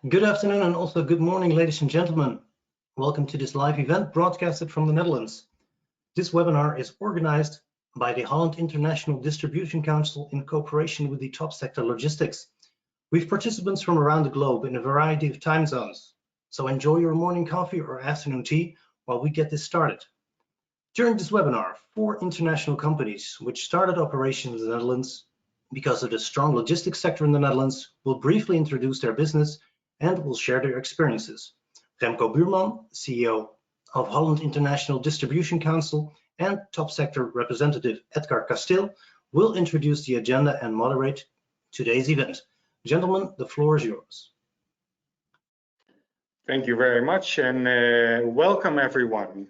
Good afternoon and also good morning, ladies and gentlemen. Welcome to this live event broadcasted from the Netherlands. This webinar is organized by the Holland International Distribution Council in cooperation with the top sector logistics. We have participants from around the globe in a variety of time zones. So enjoy your morning coffee or afternoon tea while we get this started. During this webinar, 4 international companies which started operations in the Netherlands because of the strong logistics sector in the Netherlands will briefly introduce their business and will share their experiences. Remco Buurman, CEO of Holland International Distribution Council, and top sector representative Edgar Kasteel will introduce the agenda and moderate today's event. Gentlemen, the floor is yours. Thank you very much and welcome everyone.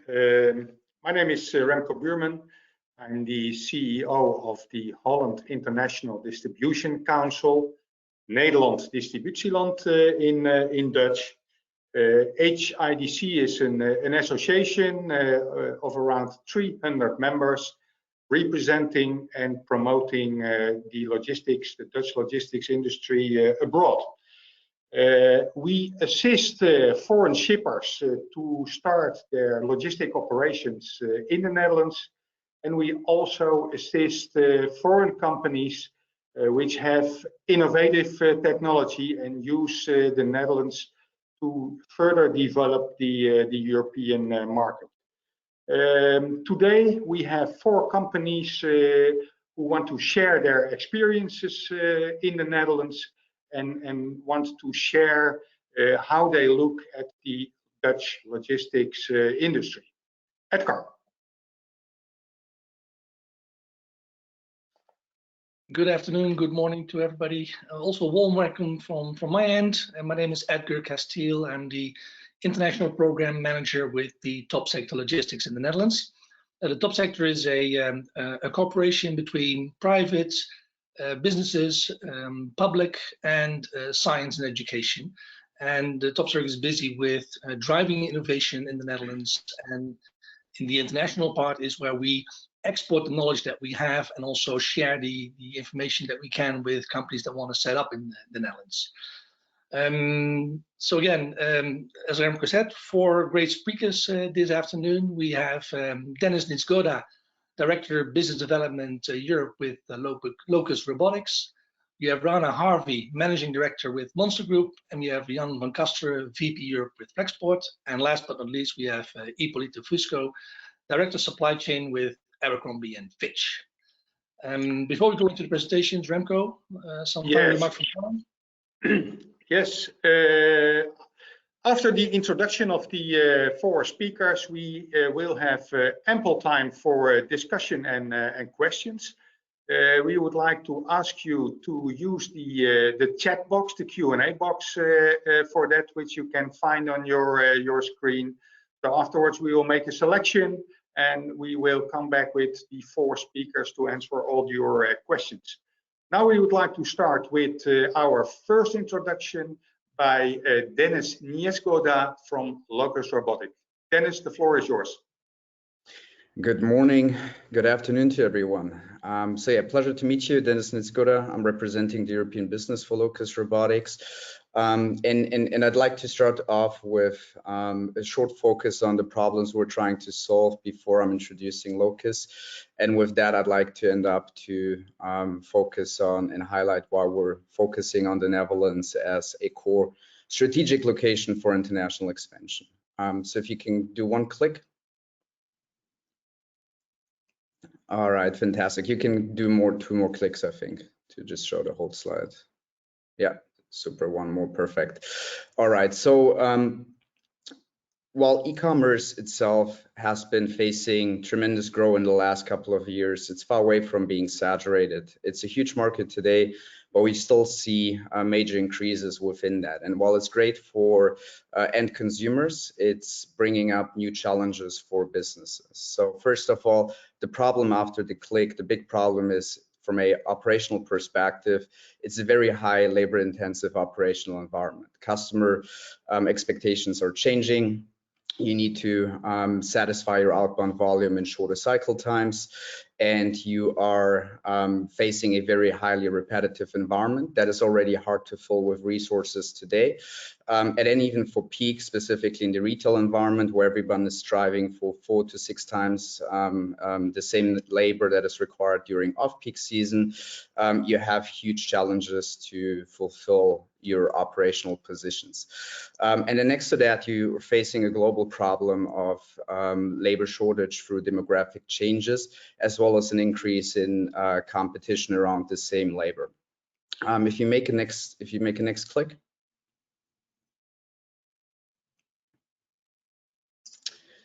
My name is Remco Buurman. I'm the CEO of the Holland International Distribution Council, Nederland Distributieland in Dutch. HIDC is an association of around 300 members representing and promoting the Dutch logistics industry abroad. We assist foreign shippers to start their logistic operations in the Netherlands, and we also assist foreign companies which have innovative technology and use the Netherlands to further develop the European market. Today we have 4 companies who want to share their experiences in the Netherlands and want to share how they look at the Dutch logistics industry. Edgar. Good afternoon, good morning to everybody. Also warm welcome from my end. My name is Edgar Kasteel. I'm the International Program Manager with the Top Sector Logistics in the Netherlands. The Top Sector is a cooperation between private businesses, public and science and education. And the Top Sector is busy with driving innovation in the Netherlands, and in the international part is where we export the knowledge that we have and also share the information that we can with companies that want to set up in the Netherlands. So again, as Remco said, 4 great speakers this afternoon. We have Dennis Nitzgoda, Director of Business Development Europe with Locus Robotics. We have Rana Harvey, Managing Director with Monster Group, and we have Juan Van Gaster, VP Europe with Flexport. And last but not least, we have Ippolito Fusco, Director of Supply Chain with Abercrombie and Fitch. Before we go into the presentations, Remco, some final remarks from Juan? Yes. After the introduction of the 4 speakers, we will have ample time for discussion and questions. We would like to ask you to use the chat box, the Q&A box for that, which you can find on your screen. So afterwards, we will make a selection and we will come back with the 4 speakers to answer all your questions. Now we would like to start with our first introduction by Dennis Nitzgoda from Locus Robotics. Dennis, the floor is yours. Good morning, good afternoon to everyone. So yeah, pleasure to meet you, Dennis Nitzgoda. I'm representing the European business for Locus Robotics. And I'd like to start off with a short focus on the problems we're trying to solve before I'm introducing Locus. And with that, I'd like to end up to focus on and highlight why we're focusing on the Netherlands as a core strategic location for international expansion. So if you can do 1 click. All right, fantastic. You can do 2 more clicks, I think, to just show the whole slide. Yeah. Super, 1 more, perfect. All right, so while e-commerce itself has been facing tremendous growth in the last couple of years, it's far away from being saturated. It's a huge market today, but we still see major increases within that. And while it's great for end consumers, it's bringing up new challenges for businesses. So first of all, the problem after the click, the big problem is from an operational perspective, it's a very high labor-intensive operational environment. Customer expectations are changing. you need to satisfy your outbound volume in shorter cycle times, and you are facing a very highly repetitive environment that is already hard to fill with resources today. And then even for peak, specifically in the retail environment where everyone is striving for 4 to 6 times the same labor that is required during off-peak season, you have huge challenges to fulfill your operational positions. And then next to that, you are facing a global problem of labor shortage through demographic changes, as well as an increase in competition around the same labor. If you make a next click.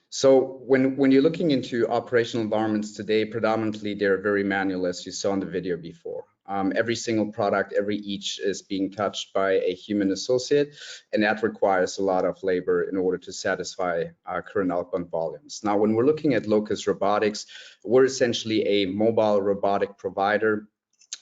So when you're looking into operational environments today, predominantly they're very manual, as you saw in the video before. Every single product, every each is being touched by a human associate, and that requires a lot of labor in order to satisfy current outbound volumes. Now, when we're looking at Locus Robotics, we're essentially a mobile robotic provider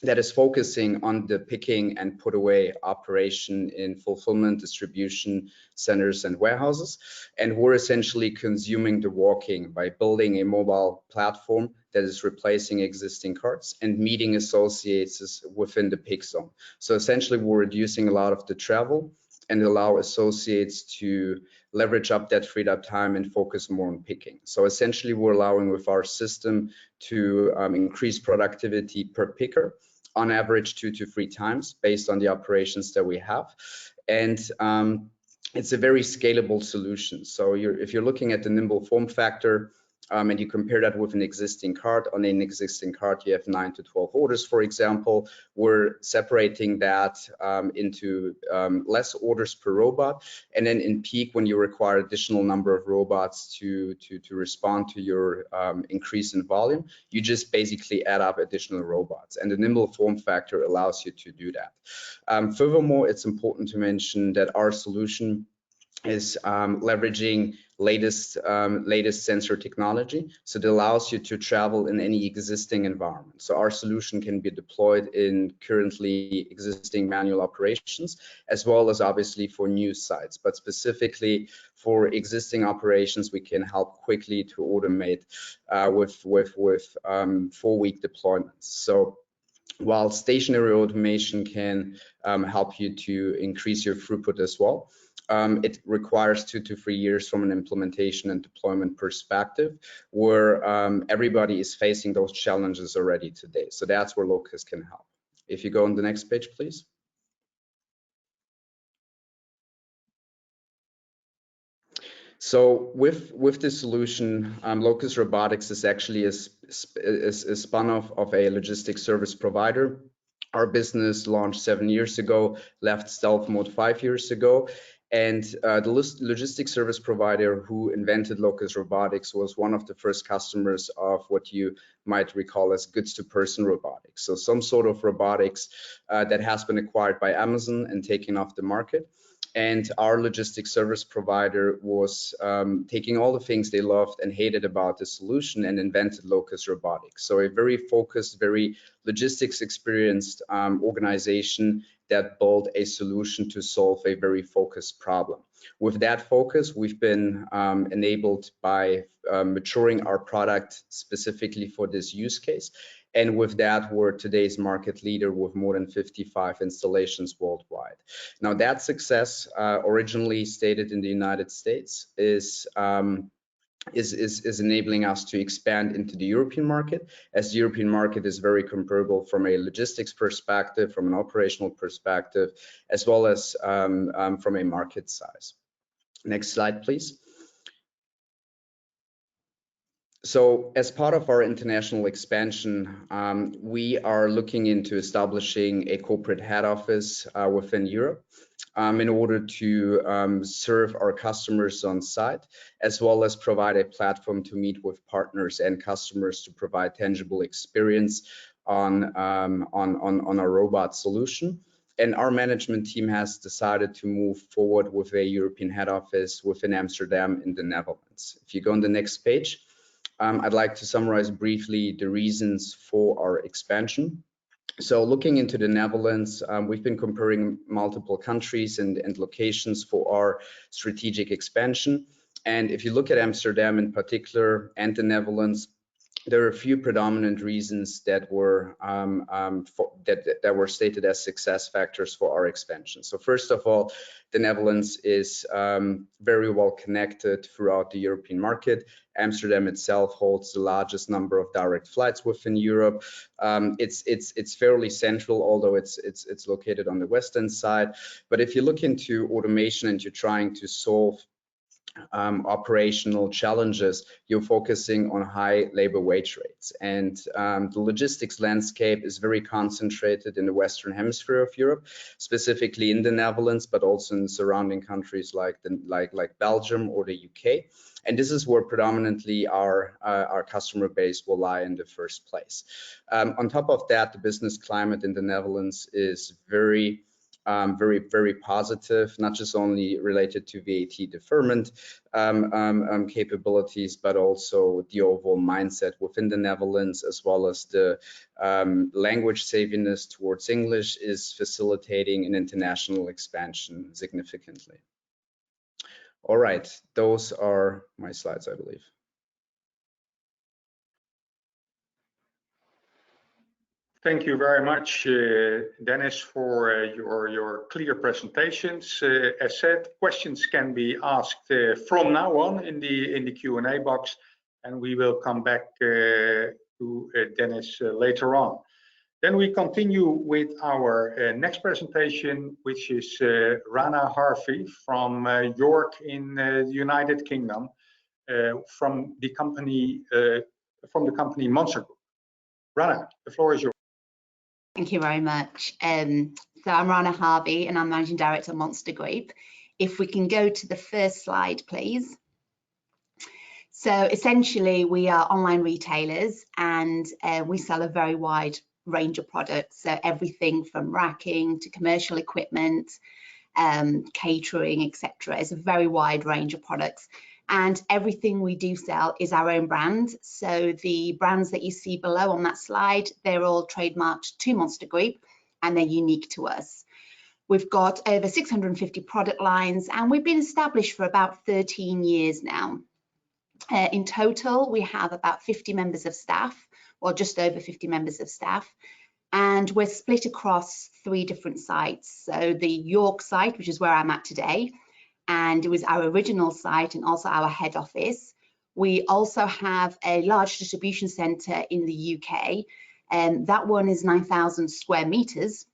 that is focusing on the picking and put away operation in fulfillment, distribution centers and warehouses. And we're essentially consuming the walking by building a mobile platform that is replacing existing carts and meeting associates within the pick zone. So essentially we're reducing a lot of the travel and allow associates to leverage up that freed up time and focus more on picking. So essentially we're allowing with our system to increase productivity per picker on average 2 to 3 times based on the operations that we have. And it's a very scalable solution. So if you're looking at the nimble form factor, and you compare that with an existing cart, on an existing cart you have 9 to 12 orders, for example. We're separating that into less orders per robot, and then in peak, when you require additional number of robots to respond to your increase in volume, you just basically add up additional robots, and the nimble form factor allows you to do that. Furthermore, it's important to mention that our solution is leveraging latest sensor technology, so it allows you to travel in any existing environment. So our solution can be deployed in currently existing manual operations, as well as obviously for new sites. But specifically for existing operations, we can help quickly to automate with 4-week deployments. So while stationary automation can help you to increase your throughput as well, it requires 2 to 3 years from an implementation and deployment perspective, where everybody is facing those challenges already today. So that's where Locus can help. If you go on the next page, please. So with this solution, Locus Robotics is actually a spun-off of a logistics service provider. Our business launched 7 years ago, left stealth mode 5 years ago. And the logistics service provider who invented Locus Robotics was one of the first customers of what you might recall as goods-to-person robotics. So some sort of robotics that has been acquired by Amazon and taken off the market. And our logistics service provider was taking all the things they loved and hated about the solution and invented Locus Robotics. So a very focused, very logistics experienced organization that built a solution to solve a very focused problem. With that focus, we've been enabled by maturing our product specifically for this use case. And with that, we're today's market leader with more than 55 installations worldwide. Now, that success, originally stated in the United States, is enabling us to expand into the European market, as the European market is very comparable from a logistics perspective, from an operational perspective, as well as from a market size. Next slide, please. So as part of our international expansion, we are looking into establishing a corporate head office within Europe in order to serve our customers on site, as well as provide a platform to meet with partners and customers to provide tangible experience on our robot solution. And our management team has decided to move forward with a European head office within Amsterdam in the Netherlands. If you go on the next page, I'd like to summarize briefly the reasons for our expansion. So looking into the Netherlands, we've been comparing multiple countries and locations for our strategic expansion. And if you look at Amsterdam in particular and the Netherlands, there are a few predominant reasons that were that were stated as success factors for our expansion. So first of all, the Netherlands is very well connected throughout the European market. Amsterdam itself holds the largest number of direct flights within Europe. It's fairly central, although it's located on the western side. But if you look into automation and you're trying to solve operational challenges, you're focusing on high labor wage rates, and the logistics landscape is very concentrated in the Western Hemisphere of Europe, specifically in the Netherlands, but also in surrounding countries like Belgium or the UK. And this is where predominantly our customer base will lie in the first place. On top of that, the business climate in the Netherlands is very positive, not just only related to VAT deferment capabilities, but also the overall mindset within the Netherlands, as well as the language savviness towards English is facilitating an international expansion significantly. All right, those are my slides, I believe. Thank you very much, Dennis, for your clear presentations. As said, questions can be asked from now on in the Q&A box, and we will come back to Dennis later on. Then we continue with our next presentation, which is Rana Harvey from York in the United Kingdom, from the company Monster Group. Rana, the floor is yours. Thank you very much. So I'm Rana Harvey and I'm Managing Director of Monster Group. If we can go to the first slide, please. So essentially we are online retailers, and we sell a very wide range of products. So everything from racking to commercial equipment, catering, etc. It's a very wide range of products. And everything we do sell is our own brand. So the brands that you see below on that slide, they're all trademarked to Monster Group and they're unique to us. We've got over 650 product lines and we've been established for about 13 years now. In total, we have about 50 members of staff, or just over 50 members of staff. And we're split across 3 different sites. So the York site, which is where I'm at today, and it was our original site and also our head office. We also have a large distribution centre in the UK, and that one is 9,000 square metres,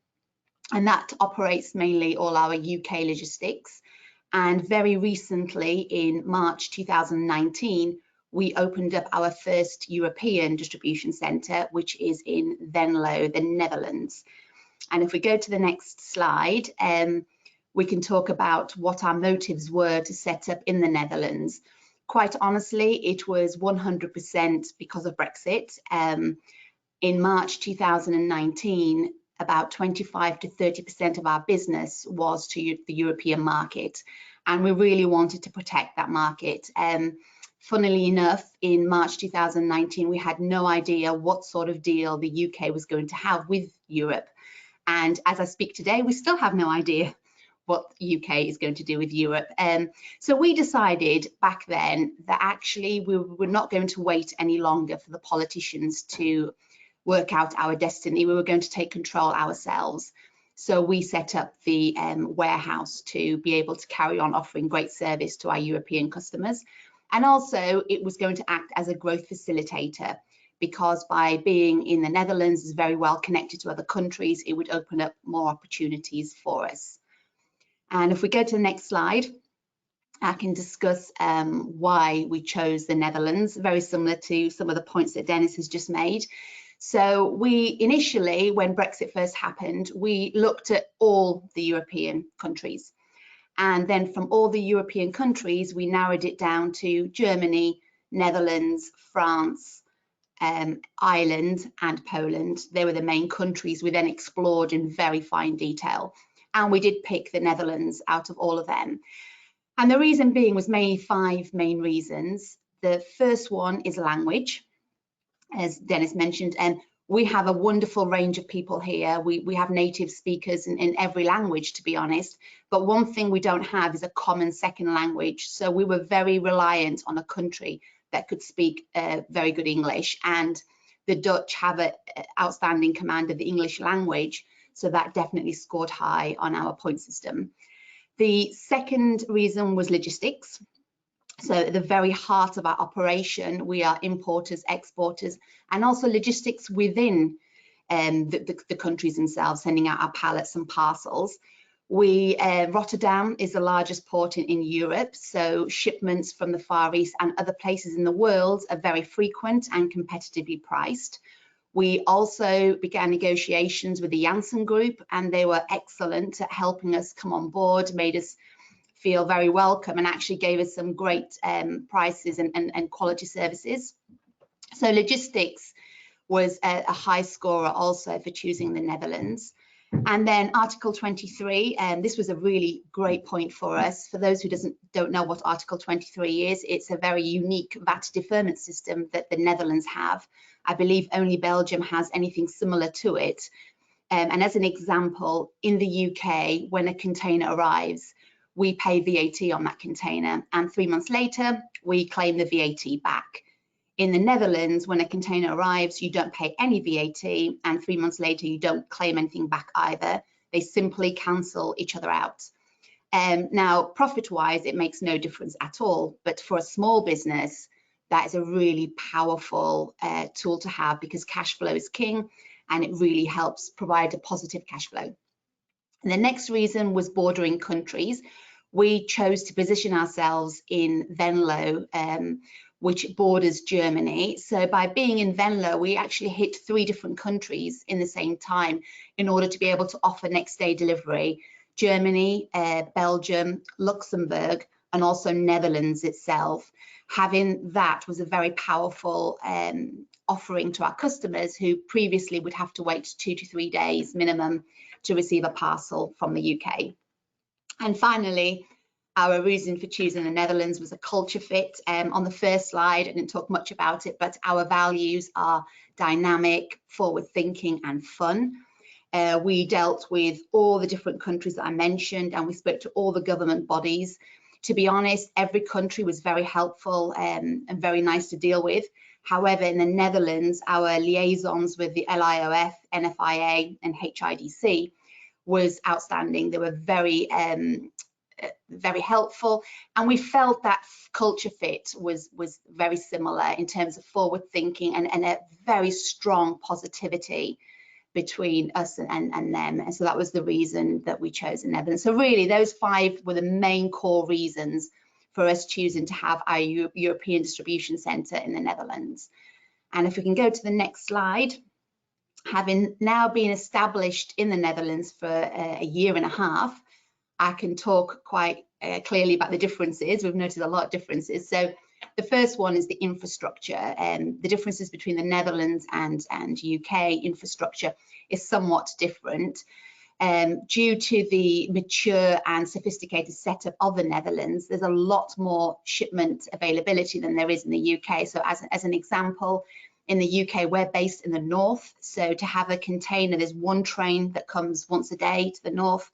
and that operates mainly all our UK logistics. And very recently, in March 2019, we opened up our first European distribution centre, which is in Venlo, the Netherlands. And if we go to the next slide, we can talk about what our motives were to set up in the Netherlands. Quite honestly, it was 100% because of Brexit. In March 2019, about 25 to 30% of our business was to the European market, and we really wanted to protect that market. Funnily enough, in March 2019, we had no idea what sort of deal the UK was going to have with Europe. And as I speak today, we still have no idea what the UK is going to do with Europe. So we decided back then that actually we were not going to wait any longer for the politicians to work out our destiny. We were going to take control ourselves. So we set up the warehouse to be able to carry on offering great service to our European customers. And also it was going to act as a growth facilitator, because by being in the Netherlands is very well connected to other countries, it would open up more opportunities for us. And if we go to the next slide, I can discuss why we chose the Netherlands, very similar to some of the points that Dennis has just made. So we initially, when Brexit first happened, we looked at all the European countries. And then from all the European countries, we narrowed it down to Germany, Netherlands, France, Ireland and Poland. They were the main countries we then explored in very fine detail. And we did pick the Netherlands out of all of them. And the reason being was mainly 5 main reasons. The first one is language. As Dennis mentioned, We have a wonderful range of people here. We have native speakers in every language, to be honest. But one thing we don't have is a common second language. So we were very reliant on a country that could speak very good English. And the Dutch have an outstanding command of the English language. So that definitely scored high on our point system. The second reason was logistics. So at the very heart of our operation, we are importers, exporters, and also logistics within the countries themselves, sending out our pallets and parcels. Rotterdam is the largest port in Europe, so shipments from the Far East and other places in the world are very frequent and competitively priced. We also began negotiations with the Janssen Group, and they were excellent at helping us come on board, made us feel very welcome, and actually gave us some great prices and quality services. So logistics was a high scorer also for choosing the Netherlands. And then Article 23, and this was a really great point for us. For those who don't know what Article 23 is, it's a very unique VAT deferment system that the Netherlands have. I believe only Belgium has anything similar to it. And as an example, in the UK, when a container arrives, we pay VAT on that container, and 3 months later, we claim the VAT back. In the Netherlands, when a container arrives, you don't pay any VAT, and 3 months later, you don't claim anything back either. They simply cancel each other out. Now, profit-wise, it makes no difference at all, but for a small business, that is a really powerful tool to have, because cash flow is king, and it really helps provide a positive cash flow. And the next reason was bordering countries. We chose to position ourselves in Venlo, which borders Germany. So by being in Venlo, we actually hit 3 different countries in the same time in order to be able to offer next day delivery: Germany, Belgium, Luxembourg, and also Netherlands itself. Having that was a very powerful offering to our customers, who previously would have to wait 2 to 3 days minimum to receive a parcel from the UK. And finally, our reason for choosing the Netherlands was a culture fit. On the first slide, I didn't talk much about it, but our values are dynamic, forward-thinking, and fun. We dealt with all the different countries that I mentioned, and we spoke to all the government bodies. To be honest, every country was very helpful and very nice to deal with. However, in the Netherlands, our liaisons with the LIOF, NFIA, and HIDC was outstanding. They were very, very helpful, and we felt that culture fit was very similar in terms of forward thinking and a very strong positivity between us and them. And so that was the reason that we chose the Netherlands. So really, those 5 were the main core reasons for us choosing to have our European distribution centre in the Netherlands. And if we can go to the next slide, having now been established in the Netherlands for a year and a half, I can talk quite clearly about the differences. We've noticed a lot of differences. So the first one is the infrastructure, and the differences between the Netherlands and UK infrastructure is somewhat different. Due to the mature and sophisticated setup of the Netherlands, there's a lot more shipment availability than there is in the UK. So as an example, in the UK, we're based in the north. So to have a container, there's 1 train that comes once a day to the north.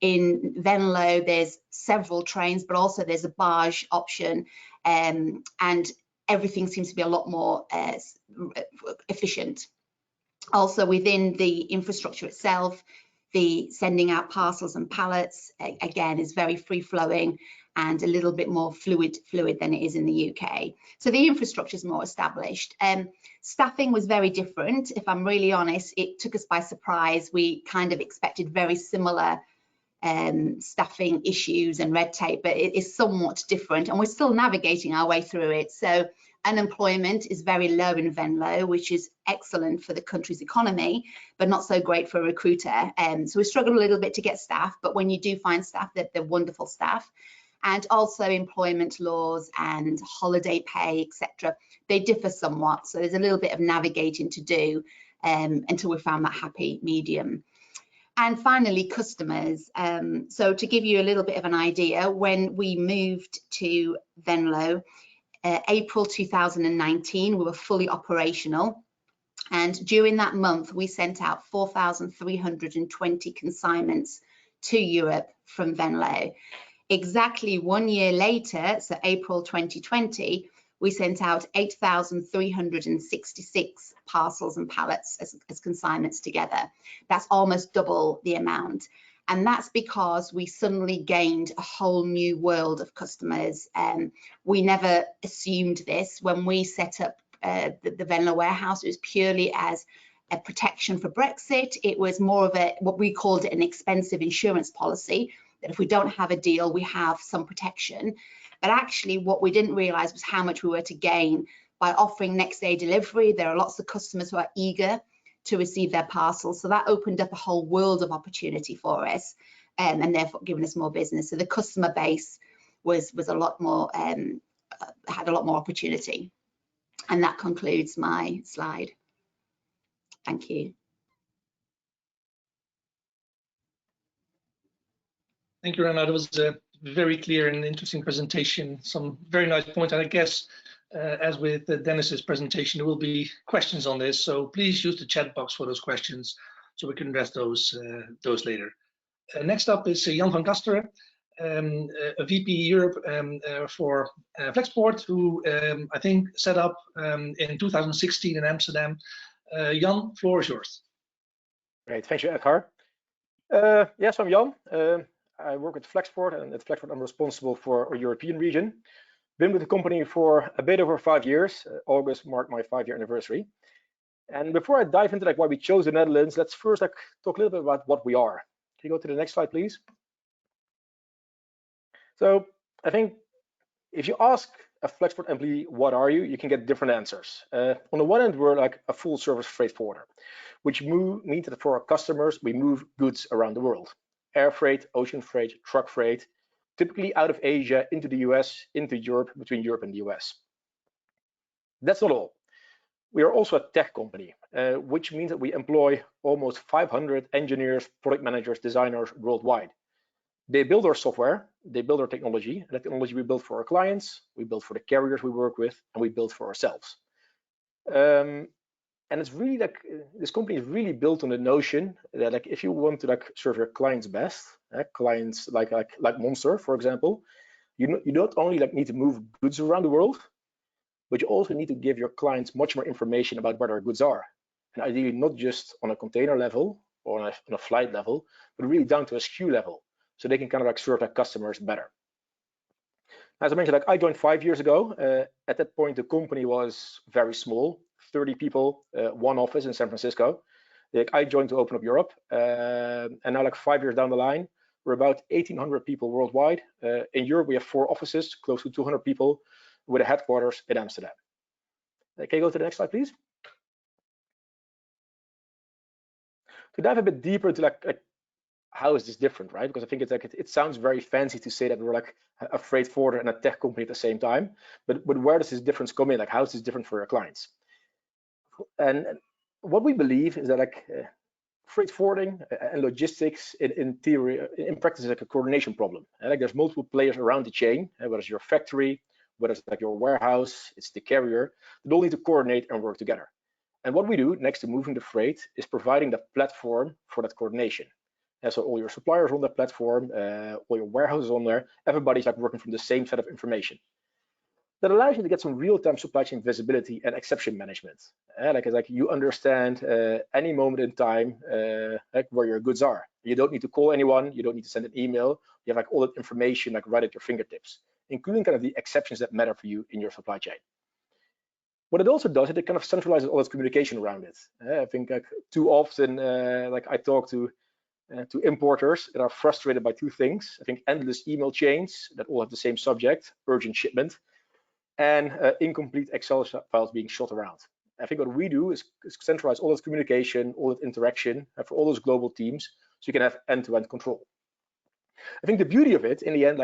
In Venlo, there's several trains, but also there's a barge option, and everything seems to be a lot more efficient. Also within the infrastructure itself, the sending out parcels and pallets, again, is very free-flowing and a little bit more fluid than it is in the UK. So the infrastructure is more established. Staffing was very different. If I'm really honest, it took us by surprise. We kind of expected very similar staffing issues and red tape, but it is somewhat different, and we're still navigating our way through it. So unemployment is very low in Venlo, which is excellent for the country's economy, but not so great for a recruiter. So we struggled a little bit to get staff, but when you do find staff, they're wonderful staff. And also employment laws and holiday pay, etc., they differ somewhat. So there's a little bit of navigating to do until we found that happy medium. And finally, customers. So to give you a little bit of an idea, when we moved to Venlo, April 2019, we were fully operational. And during that month, we sent out 4,320 consignments to Europe from Venlo. Exactly 1 year later, so April 2020, we sent out 8,366 parcels and pallets as consignments together. That's almost double the amount. And that's because we suddenly gained a whole new world of customers. We never assumed this. When we set up the Venlo warehouse, it was purely as a protection for Brexit. It was more of what we called an expensive insurance policy, that if we don't have a deal, we have some protection. But actually what we didn't realize was how much we were to gain by offering next day delivery. There are lots of customers who are eager to receive their parcels. So that opened up a whole world of opportunity for us, and therefore giving us more business. So the customer base was a lot more, had a lot more opportunity. And that concludes my slide. Thank you. Thank you, Rana. That was a very clear and interesting presentation. Some very nice points. And I guess, as with Dennis's presentation, there will be questions on this. So please use the chat box for those questions so we can address those later. Next up is Juan Van Gaster, a VP Europe for Flexport, who I think set up in 2016 in Amsterdam. Jan, floor is yours. Great, thank you, Edgar. Yes, I'm Jan. I work at Flexport, and at Flexport I'm responsible for our European region. Been with the company for a bit over 5 years. August marked my 5-year anniversary. And before I dive into why we chose the Netherlands, let's first talk a little bit about what we are. Can you go to the next slide, please? So I think if you ask a Flexport employee, what are you, you can get different answers. On the one hand, we're like a full service freight forwarder, which means that for our customers, we move goods around the world. Air freight, ocean freight, truck freight, typically out of Asia into the US, into Europe, between Europe and the US. That's not all. We are also a tech company, which means that we employ almost 500 engineers, product managers, designers worldwide. They build our software, they build our technology, and that technology we build for our clients, we build for the carriers we work with, and we build for ourselves. And it's really this company is really built on the notion that if you want to serve your clients best, clients like Monster, for example, you don't only need to move goods around the world, but you also need to give your clients much more information about where their goods are, and ideally not just on a container level or on a flight level, but really down to a SKU level, so they can kind of serve their customers better. As I mentioned, I joined 5 years ago. At that point, the company was very small, 30 people, one office in San Francisco. I joined to open up Europe, and now 5 years down the line, we're about 1,800 people worldwide. In Europe, we have 4 offices, close to 200 people, with a headquarters in Amsterdam. Can you go to the next slide, please? To dive a bit deeper into how is this different, right? Because I think it sounds very fancy to say that we're a freight forwarder and a tech company at the same time, but where does this difference come in? How is this different for our clients? And what we believe is that freight forwarding and logistics in theory, in practice, is a coordination problem. There's multiple players around the chain, whether it's your factory, whether it's your warehouse, it's the carrier, they all need to coordinate and work together. And what we do next to moving the freight is providing the platform for that coordination. And so all your suppliers on that platform, all your warehouses on there, everybody's working from the same set of information. That allows you to get some real-time supply chain visibility and exception management. You understand any moment in time where your goods are. You don't need to call anyone. You don't need to send an email. You have all that information right at your fingertips, including the exceptions that matter for you in your supply chain. What it also does is it centralizes all this communication around it. I think too often, I talk to importers that are frustrated by 2 things. I think endless email chains that all have the same subject, urgent shipment, and incomplete Excel files being shot around. I think what we do is centralize all this communication, all that interaction for all those global teams, so you can have end-to-end control. I think the beauty of it, in the end,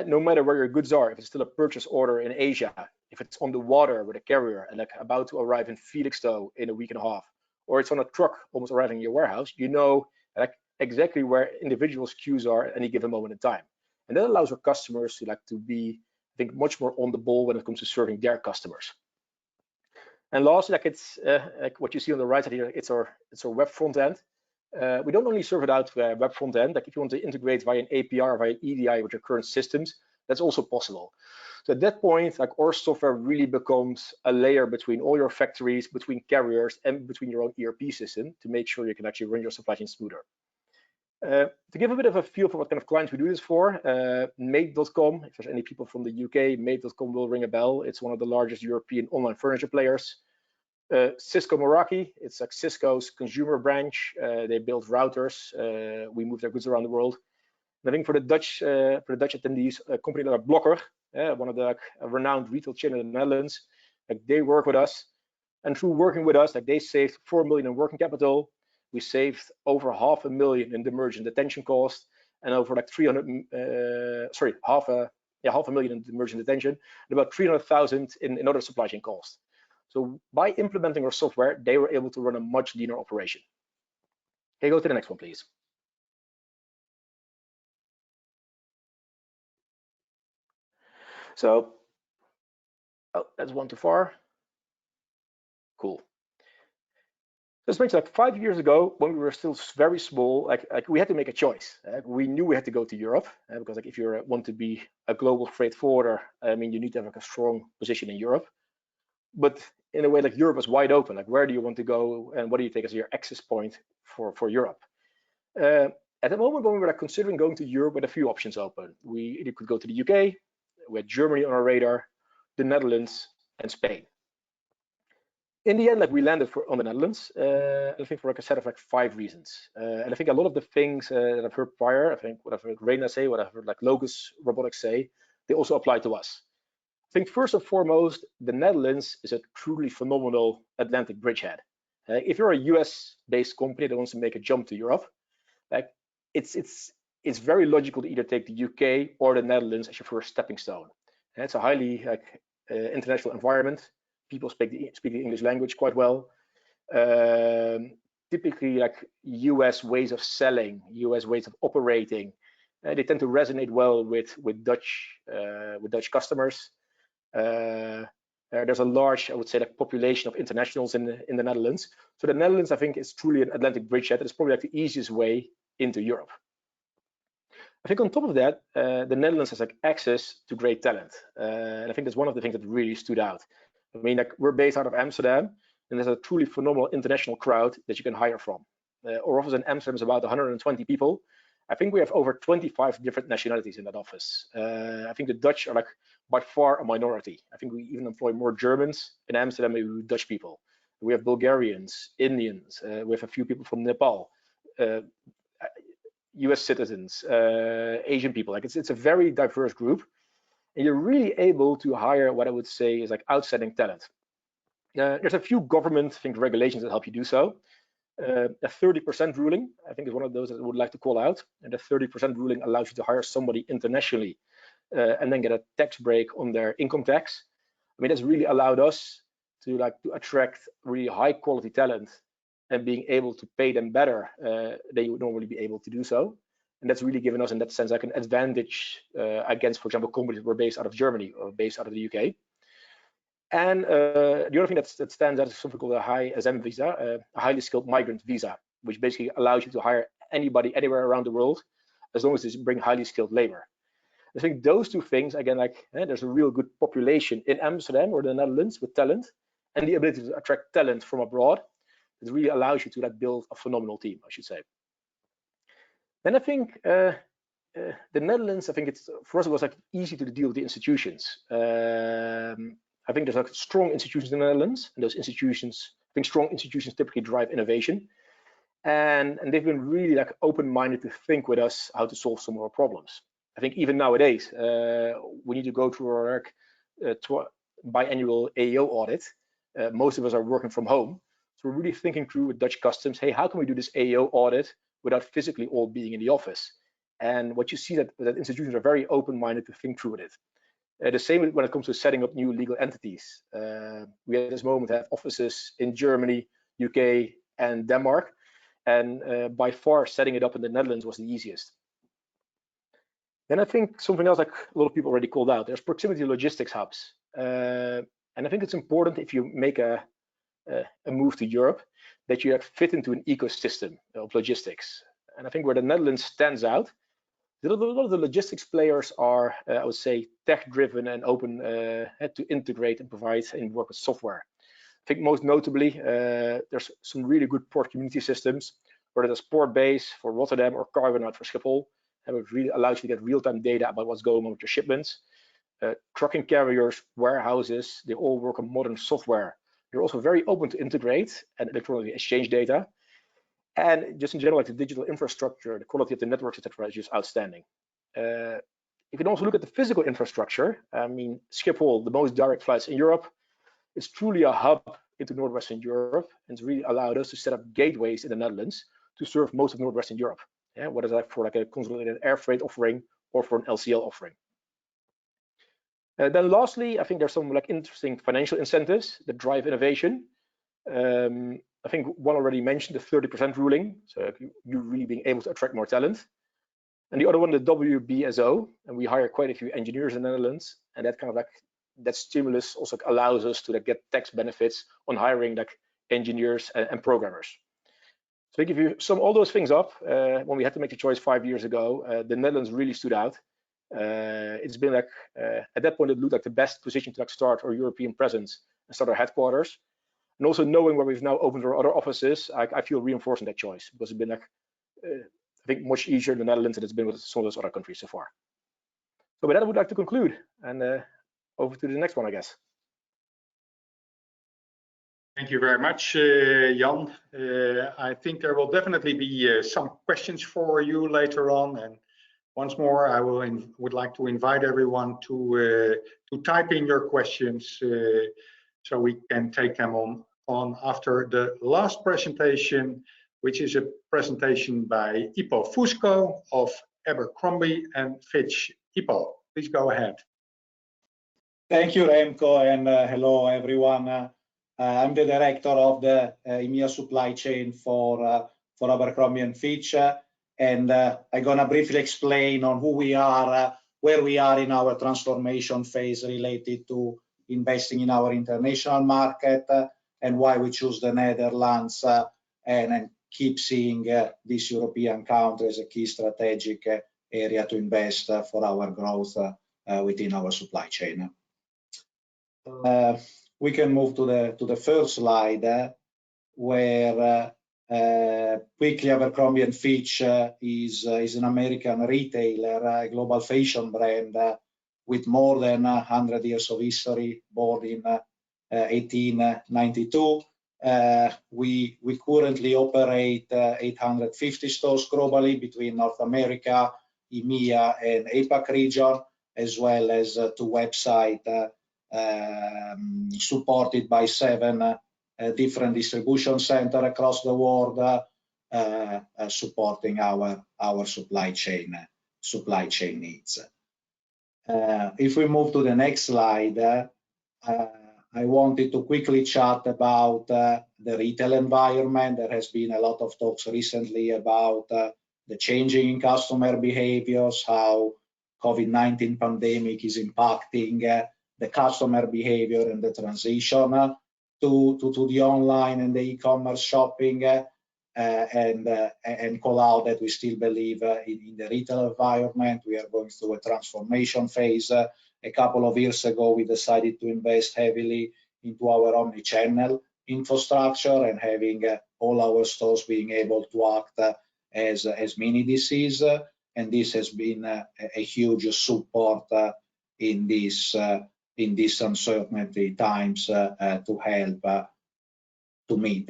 no matter where your goods are, if it's still a purchase order in Asia, if it's on the water with a carrier and about to arrive in Felixstowe in a week and a half, or it's on a truck almost arriving in your warehouse, you know exactly where individual SKUs are at any given moment in time. And that allows our customers to be, I think, much more on the ball when it comes to serving their customers. And lastly, like it's like what you see on the right side here, it's our web front end. We don't only serve it out via web front end. Like if you want to integrate via an API or via EDI with your current systems, that's also possible. So at that point, like our software really becomes a layer between all your factories, between carriers, and between your own ERP system to make sure you can actually run your supply chain smoother. To give a bit of a feel for what kind of clients we do this for, Mate.com, if there's any people from the UK, Mate.com will ring a bell. It's one of the largest European online furniture players. Cisco Meraki, it's like Cisco's consumer branch. They build routers. We move their goods around the world. And I think for the Dutch attendees, a company like Blokker, one of the renowned retail chain in the Netherlands, like they work with us. And through working with us, like they saved 4 million in working capital. We saved over $500,000 in demurrage and detention cost, and over like $500,000 in demurrage and detention, and about 300,000 in other supply chain costs. So by implementing our software, they were able to run a much leaner operation. Okay, go to the next one, please. So, oh, that's one too far. Cool. This makes like 5 years ago, when we were still very small, like we had to make a choice. We knew we had to go to Europe because like if you want to be a global freight forwarder, I mean, you need to have like a strong position in Europe. But in a way, like Europe was wide open. Like where do you want to go, and what do you take as your access point for Europe? At the moment when we were like considering going to Europe, we had a few options open. We either could go to the UK, we had Germany on our radar, the Netherlands, and Spain. In the end, like we landed on the Netherlands, I think for like a set of like 5 reasons. And I think a lot of the things that I've heard prior, I think what I've heard Reina say, what I've heard like Locus Robotics say, they also apply to us. I think first and foremost, the Netherlands is a truly phenomenal Atlantic bridgehead. If you're a US-based company that wants to make a jump to Europe, like it's very logical to either take the UK or the Netherlands as your first stepping stone. And it's a highly like international environment. People speak the English language quite well. Typically, like US ways of selling, US ways of operating, they tend to resonate well with Dutch customers. There's a large, I would say, like population of internationals in the Netherlands. So the Netherlands, I think, is truly an Atlantic bridgehead. It's probably like the easiest way into Europe. I think on top of that, the Netherlands has like access to great talent, and I think that's one of the things that really stood out. I mean, like we're based out of Amsterdam, and there's a truly phenomenal international crowd that you can hire from. Our office in Amsterdam is about 120 people. I think we have over 25 different nationalities in that office. I think the Dutch are like by far a minority. I think we even employ more Germans in Amsterdam than we do Dutch people. We have Bulgarians, Indians, we have a few people from Nepal, US citizens, Asian people. Like it's a very diverse group. And you're really able to hire what I would say is like outstanding talent. There's a few government regulations that help you do so. A 30% ruling, I think, is one of those that I would like to call out. And the 30% ruling allows you to hire somebody internationally and then get a tax break on their income tax. I mean, that's really allowed us to attract really high quality talent and being able to pay them better than you would normally be able to do so. And that's really given us, in that sense, like an advantage against, for example, companies that were based out of Germany or based out of the UK. And the other thing that stands out is something called a high SM visa, a highly skilled migrant visa, which basically allows you to hire anybody anywhere around the world, as long as they bring highly skilled labor. I think those two things, again, like there's a real good population in Amsterdam or the Netherlands with talent, and the ability to attract talent from abroad, it really allows you to like build a phenomenal team, I should say. Then I think the Netherlands, I think it's for us it was like easy to deal with the institutions. I think there's like strong institutions in the Netherlands, and those institutions, I think strong institutions typically drive innovation, and they've been really like open-minded to think with us how to solve some of our problems. I think even nowadays we need to go through our biannual AEO audit. Most of us are working from home, so we're really thinking through with Dutch customs, hey, how can we do this AEO audit without physically all being in the office? And what you see that institutions are very open-minded to think through with it. The same when it comes to setting up new legal entities. We at this moment have offices in Germany, UK, and Denmark, and by far setting it up in the Netherlands was the easiest. Then I think something else like a lot of people already called out, there's proximity logistics hubs. And I think it's important if you make a a move to Europe, that you fit into an ecosystem of logistics. And I think where the Netherlands stands out, a lot of the logistics players are, I would say, tech-driven and open to integrate and provide and work with software. I think most notably, there's some really good port community systems, whether it's Portbase for Rotterdam or Cargonaut for Schiphol, and it really allows you to get real-time data about what's going on with your shipments. Trucking carriers, warehouses, they all work on modern software. They're also very open to integrate and electronically exchange data. And just in general, like the digital infrastructure, the quality of the networks, etc., is just outstanding. You can also look at the physical infrastructure. I mean, Schiphol, the most direct flights in Europe, is truly a hub into Northwestern Europe, and it's really allowed us to set up gateways in the Netherlands to serve most of Northwestern Europe. Yeah, whether that's for like a consolidated air freight offering or for an LCL offering. Then lastly, I think there's some like interesting financial incentives that drive innovation. I think one already mentioned the 30% ruling, so you really being able to attract more talent. And the other one, the WBSO, and we hire quite a few engineers in the Netherlands, and that kind of like that stimulus also allows us to like get tax benefits on hiring like engineers and programmers. So if you sum all those things up, when we had to make the choice 5 years ago, the Netherlands really stood out. It's been like at that point it looked like the best position to like start our European presence and start our headquarters. And also knowing where we've now opened our other offices, I feel reinforced in that choice, because it's been like I think much easier in the Netherlands than it's been with some of those other countries so far. So with that, I would like to conclude, and over to the next one, I guess. Thank you very much, Jan. I think there will definitely be some questions for you later on, and once more, I would like to invite everyone to type in your questions so we can take them on after the last presentation, which is a presentation by Ipo Fusco of Abercrombie and Fitch. Ipo, please go ahead. Thank you, Remco, and hello, everyone. I'm the director of the EMEA supply chain for Abercrombie and Fitch, and I'm going to briefly explain on who we are, where we are in our transformation phase related to investing in our international market, and why we choose the Netherlands and keep seeing this European country as a key strategic area to invest for our growth within our supply chain. We can move to the first slide, where quickly Abercrombie and Fitch is an American retailer, a global fashion brand with more than 100 years of history, born in 1892. We currently operate 850 stores globally between North America, EMEA, and APAC region, as well as 2 websites supported by 7 different distribution centers across the world, supporting our supply chain needs. If we move to the next slide, I wanted to quickly chat about the retail environment. There has been a lot of talks recently about the changing in customer behaviors, how COVID-19 pandemic is impacting the customer behavior and the transition to the online and the e-commerce shopping, and call out that we still believe in the retail environment. We are going through a transformation phase. A couple of years ago, we decided to invest heavily into our omni-channel infrastructure and having all our stores being able to act as mini DCs, and this has been a huge support in these uncertainty times to help to meet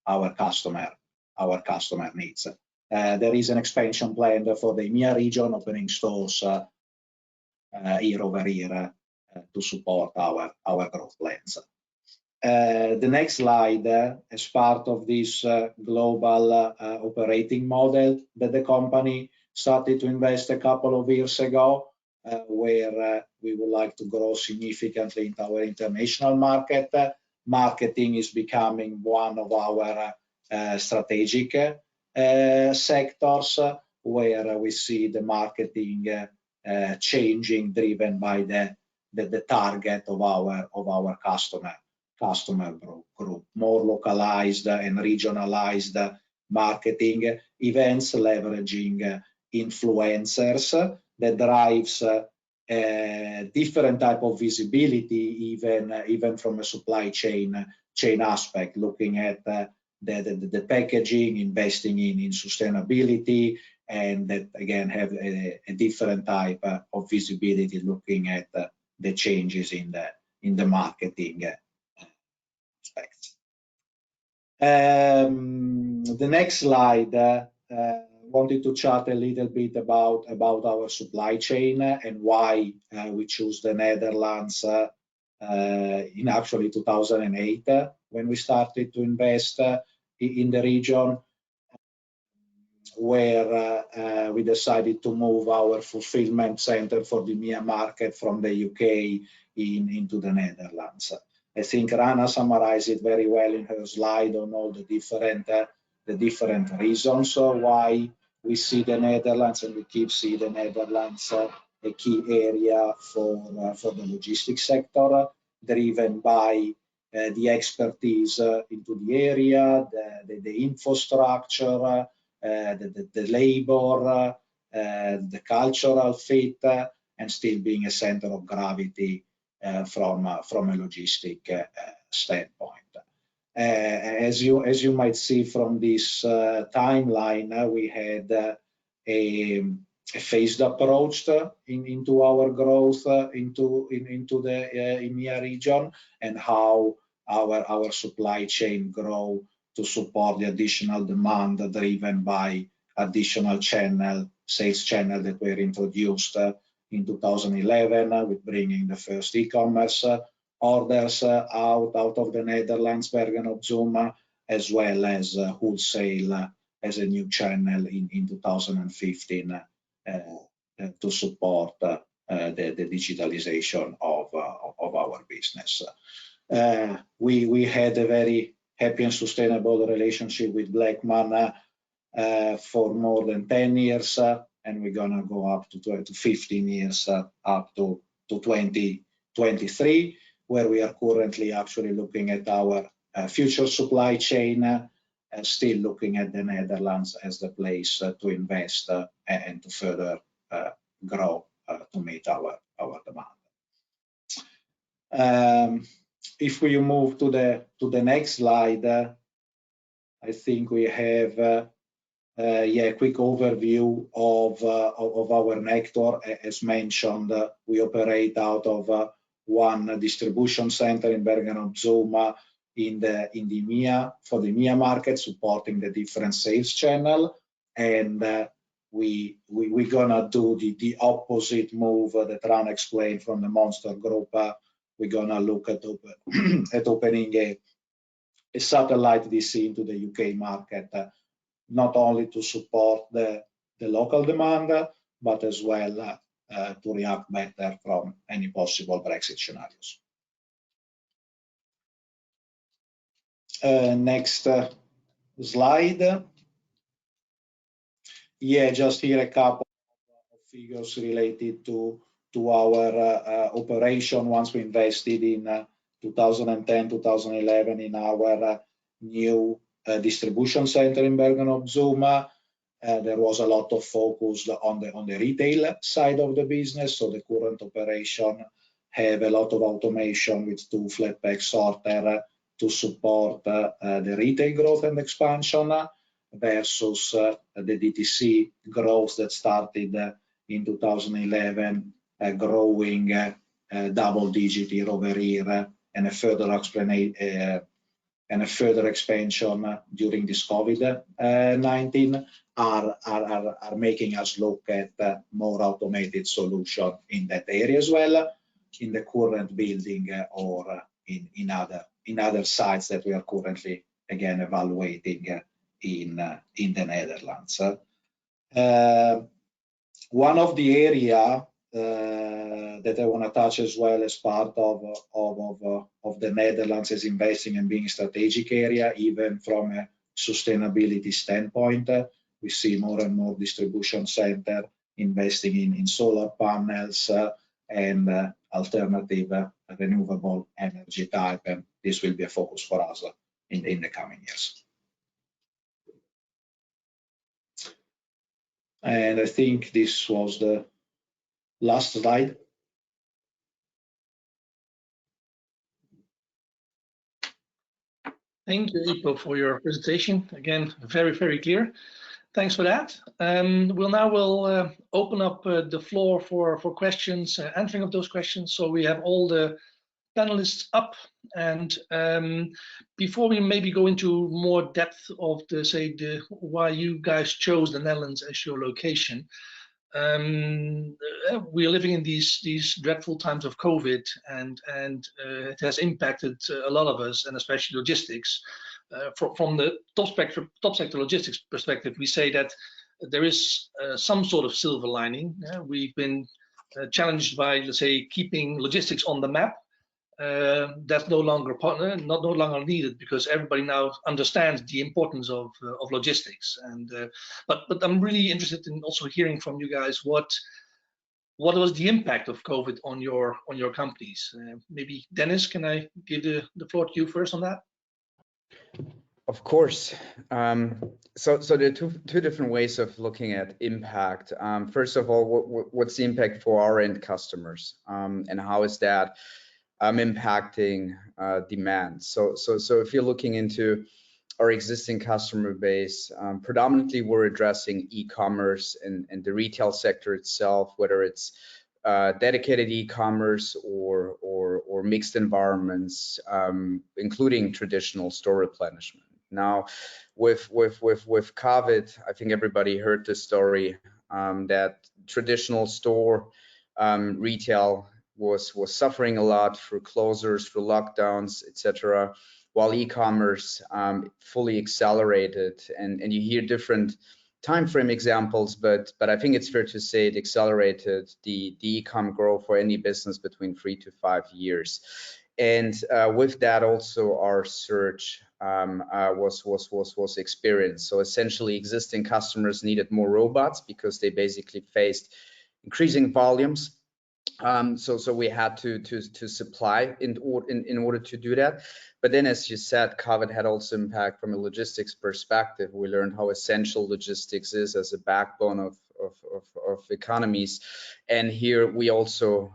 our customer needs. There is an expansion plan for the EMEA region, opening stores year over year to support our growth plans. The next slide, as part of this global operating model that the company started to invest a couple of years ago, where we would like to grow significantly into our international market. Marketing is becoming one of our strategic sectors, where we see the marketing changing, driven by the target of our customer group, more localized and regionalized marketing events, leveraging influencers that drives different type of visibility, even from a supply chain aspect, looking at the packaging, investing in sustainability, and that again have a different type of visibility, looking at the changes in the marketing aspects. The next slide, wanted to chat a little bit about our supply chain and why we choose the Netherlands in actually 2008 when we started to invest in the region, where we decided to move our fulfillment center for the EMEA market from the UK into the Netherlands. I think Rana summarized it very well in her slide on all the different reasons why we see the Netherlands, and we keep seeing the Netherlands a key area for the logistics sector, driven by the expertise into the area, the infrastructure, the labor, the cultural fit, and still being a center of gravity from a logistic standpoint. As you might see from this timeline, we had a phased approach into our growth into the EMEA region, and how our supply chain grow to support the additional demand driven by additional sales channel that were introduced in 2011, with bringing the first e-commerce orders out of the Netherlands, Bergen-op-Zoom, as well as wholesale as a new channel in 2015 to support the digitalization of our business. We had a very happy and sustainable relationship with Blackman for more than 10 years, and we're gonna go up to 15 years, up to 2023, where we are currently actually looking at our future supply chain, and still looking at the Netherlands as the place to invest and to further grow to meet our demand. If we move to the next slide, I think we have a quick overview of our network. As mentioned, we operate out of one distribution center in Bergen-op-Zoom in the EMEA, for the EMEA market, supporting the different sales channel. And we're gonna do the opposite move that Ran explained from the Monster Group. We're gonna look at opening a satellite DC into the UK market, not only to support the local demand, but as well to react better from any possible Brexit scenarios. Next slide. Yeah, just here a couple of figures related to our operation once we invested in 2010, 2011 in our new distribution center in Bergen-op-Zoom. There was a lot of focus on the retail side of the business. So the current operation have a lot of automation with 2 flat pack sorter to support the retail growth and expansion, versus the DTC growth that started in 2011, growing double-digit year-over-year, and a further expansion during this COVID-19 are making us look at more automated solution in that area as well, in the current building or in other sites that we are currently again evaluating in the Netherlands. One of the area that I want to touch as well as part of the Netherlands is investing and being a strategic area, even from a sustainability standpoint. We see more and more distribution center investing in solar panels and alternative renewable energy type, and this will be a focus for us in the coming years. And I think this was the last slide. Thank you, Ipo, for your presentation. Again, very, very clear. Thanks for that. We'll open up the floor for questions, answering of those questions. So we have all the panelists up, and before we maybe go into more depth of why you guys chose the Netherlands as your location, we are living in these dreadful times of COVID, and it has impacted a lot of us, and especially logistics. From the top sector logistics perspective, we say that there is some sort of silver lining. We've been challenged by, let's say, keeping logistics on the map. That's no longer needed, because everybody now understands the importance of logistics. And but I'm really interested in also hearing from you guys what was the impact of COVID on your companies. Maybe Dennis, can I give the floor to you first on that? Of course. So there are two different ways of looking at impact. First of all, what's the impact for our end customers, and how is that impacting demand? So if you're looking into our existing customer base, predominantly we're addressing e-commerce and the retail sector itself, whether it's dedicated e-commerce or mixed environments, including traditional store replenishment. Now, with COVID, I think everybody heard the story that traditional store retail was suffering a lot through closures, through lockdowns, etc., while e-commerce fully accelerated. And you hear different time frame examples, but I think it's fair to say it accelerated the e-com growth for any business between 3 to 5 years. And with that, also our surge was experienced. So essentially, existing customers needed more robots because they basically faced increasing volumes. So we had to supply in order to do that. But then, as you said, COVID had also impact from a logistics perspective. We learned how essential logistics is as a backbone of economies. And here we also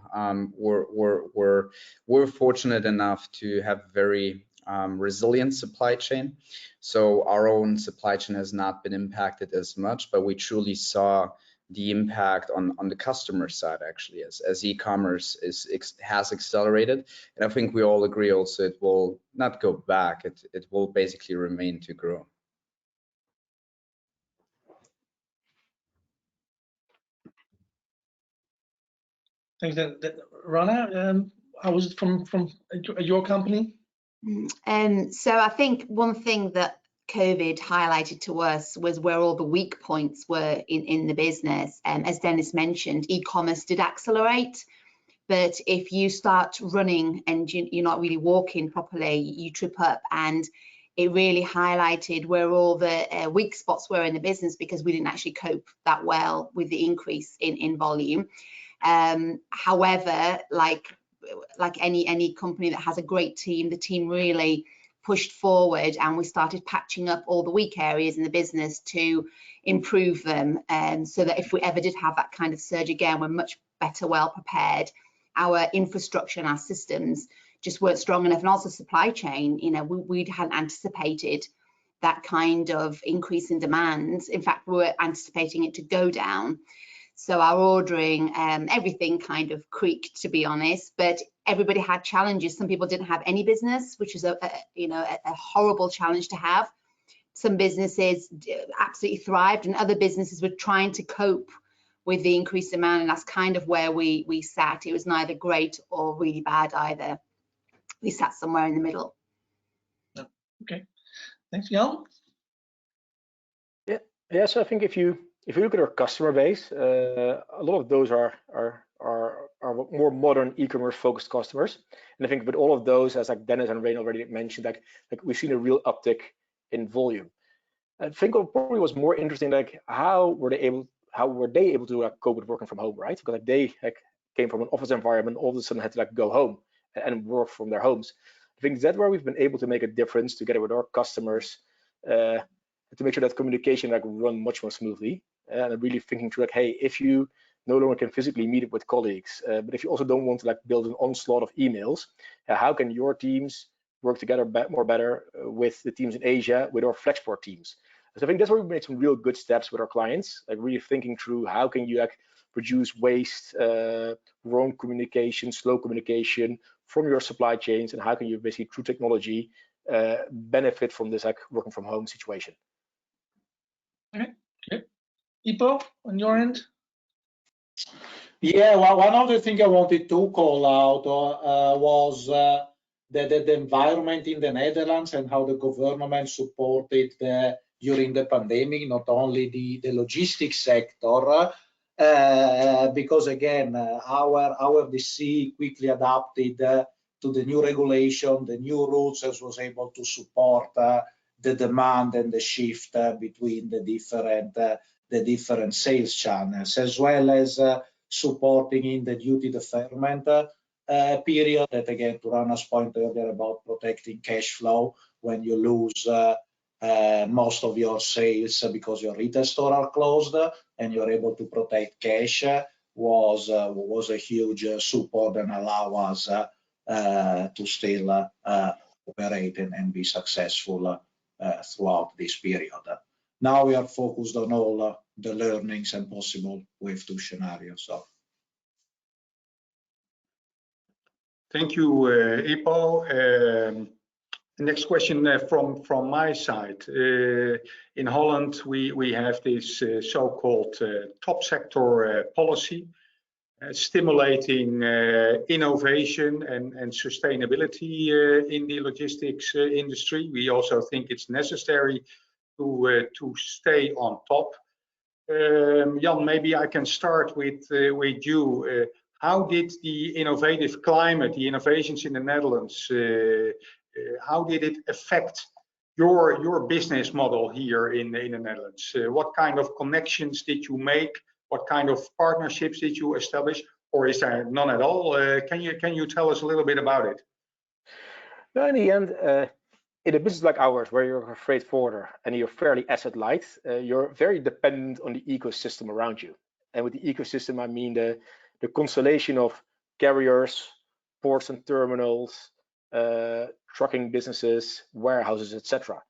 were fortunate enough to have very resilient supply chain. So our own supply chain has not been impacted as much, but we truly saw the impact on the customer side, actually, as e-commerce has accelerated. And I think we all agree also it will not go back, it will basically remain to grow. Thanks. Rana, how was it from your company? So I think one thing that COVID highlighted to us was where all the weak points were in the business. As Dennis mentioned, e-commerce did accelerate, but if you start running and you're not really walking properly, you trip up, and it really highlighted where all the weak spots were in the business, because we didn't actually cope that well with the increase in volume. However, like any company that has a great team, the team really pushed forward, and we started patching up all the weak areas in the business to improve them, so that if we ever did have that kind of surge again, we're much better well prepared. Our infrastructure and our systems just weren't strong enough, and also supply chain, we hadn't anticipated that kind of increase in demand. In fact, we were anticipating it to go down. So our ordering, everything kind of creaked, to be honest, but everybody had challenges. Some people didn't have any business, which is a horrible challenge to have. Some businesses absolutely thrived, and other businesses were trying to cope with the increased demand, and that's kind of where we sat. It was neither great or really bad either. We sat somewhere in the middle. Okay, thanks, Jan. Yeah. So I think if you look at our customer base, a lot of those are more modern e-commerce focused customers. And I think with all of those, as like Dennis and Rain already mentioned, like we've seen a real uptick in volume. I think what probably was more interesting, like how were they able to cope with working from home, right? Because they came from an office environment all of a sudden had to like go home and work from their homes. I think that's where we've been able to make a difference together with our customers to make sure that communication like run much more smoothly. And really thinking through like, hey, if you no longer can physically meet with colleagues, but if you also don't want to like build an onslaught of emails, how can your teams work together better with the teams in Asia, with our Flexport teams? So I think that's where we've made some real good steps with our clients, like really thinking through how can you like reduce waste, wrong communication, slow communication from your supply chains, and how can you basically through technology benefit from this like working from home situation. Okay. Ipo, on your end? Yeah, well, one of the things I wanted to call out was the environment in the Netherlands and how the government supported during the pandemic, not only the logistics sector, because again, our DC quickly adapted to the new regulation, the new rules, as was able to support the demand and the shift between the different sales channels, as well as supporting in the duty deferment period. That again, to Rana's point earlier about protecting cash flow when you lose most of your sales because your retail store are closed and you're able to protect cash was a huge support and allow us to still operate and be successful throughout this period. Now we are focused on all the learnings and possible wave 2 scenarios. So. Thank you, Ipo. Next question from my side. In Holland, we have this so-called top sector policy, stimulating innovation and sustainability in the logistics industry. We also think it's necessary to stay on top. Jan, maybe I can start with you. How did the innovative climate, the innovations in the Netherlands, how did it affect your business model here in the Netherlands? What kind of connections did you make? What kind of partnerships did you establish, or is there none at all? Can you tell us a little bit about it? No, in the end, in a business like ours, where you're a freight forwarder and you're fairly asset light, you're very dependent on the ecosystem around you. And with the ecosystem, I mean the constellation of carriers, ports and terminals, trucking businesses, warehouses, etc.